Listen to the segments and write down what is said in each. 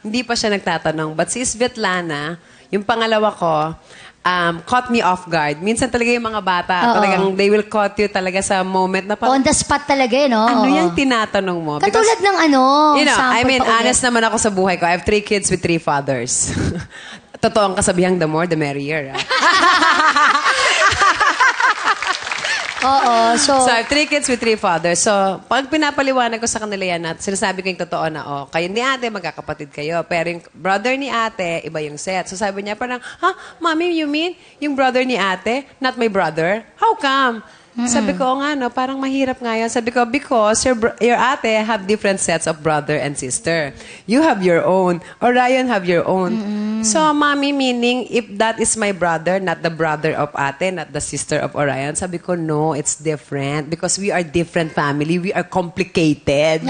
hindi pa siya nagtatanong. But si Svetlana, yung pangalawa ko, caught me off guard. Minsan talaga yung mga bata, talagang they will caught you talaga sa moment na On the spot talaga no? Ano yung tinatanong mo? Katulad ng you know, I mean, honest naman ako sa buhay ko. I have 3 kids with 3 fathers. Totoo ang kasabihang, the more, the merrier. So I have 3 kids with 3 fathers. So, pag pinapaliwanag ko sa kanila yan at sinasabi ko yung totoo na, kayo ni ate, magkakapatid kayo. Pero yung brother ni ate, iba yung set. So sabi niya parang, Mommy, you mean yung brother ni ate, not my brother? How come? Sabi ko, nga, no, parang mahirap nga yun. Sabi ko, because your ate have different sets of brother and sister. You have your own. Orion have your own. So, Mommy, meaning, if that is my brother, not the brother of ate, not the sister of Orion, sabi ko, no, it's different. Because we are different family. We are complicated.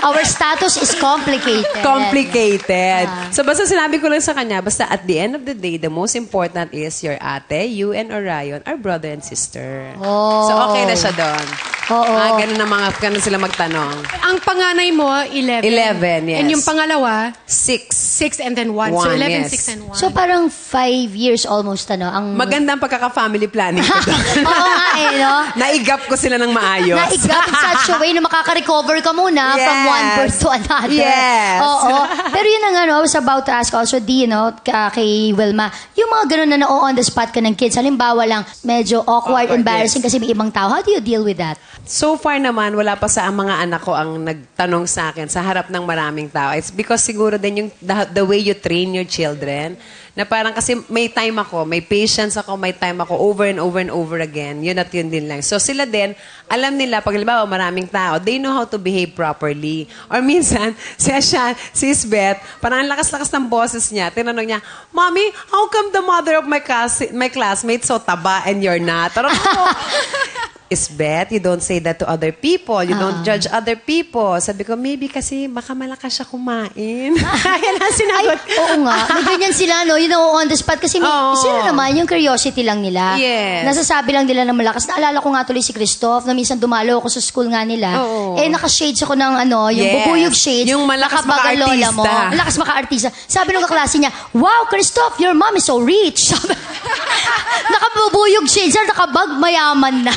Our status is complicated. Complicated. So, basta sinabi ko lang sa kanya, basta at the end of the day, the most important is your ate, you and Orion are brother and sister. So, okay na siya doon. Ganun na ganun sila magtanong. Ang panganay mo, 11. 11, yes. And yung pangalawa? 6. 6 and then 1. So, 11, yes. 6 and 1. So, parang 5 years almost, Ang... Magandang pagkaka-family planning ko doon. Oo nga no? Naigap ko sila ng maayos. Naigap in such a way na makaka-recover ka muna from one birth to another. Yes. Pero yun ang I was about to ask also, kay Wilma, yung mga ganun na on the spot ka ng kids, halimbawa lang, medyo awkward, embarrassing kasi may ibang tao. How do you deal with that? So far naman, wala pa sa mga anak ko ang nagtanong sa akin sa harap ng maraming tao. It's because siguro din yung the way you train your children, na parang kasi may time ako, may patience ako, may time ako over and over and over again. Yun at yun din lang. So sila din, alam nila, pag halimbawa maraming tao, they know how to behave properly. Or minsan, si Beth, parang ang lakas-lakas ng boses niya, tinanong niya, Mommy, how come the mother of my classmate so taba and you're not? Parang Beth, you don't say that to other people. You don't judge other people. Sabi ko, maybe kasi baka malakas siya kumain. Yan ang sinagot. Oo nga. May ganyan sila, no? On the spot. Kasi sila naman, yung curiosity lang nila. Yes. Nasasabi lang nila na malakas. Naalala ko nga tuloy si Christoph, na minsan dumalo ako sa school nga nila. Naka-shades ako ng yung bubuyog shades. Yung malakas maka-artista. Malakas maka-artista. Sabi nung kaklase niya, wow, Christoph, your mom is so rich. Nakabubuyog shades. Nakabag, mayaman na.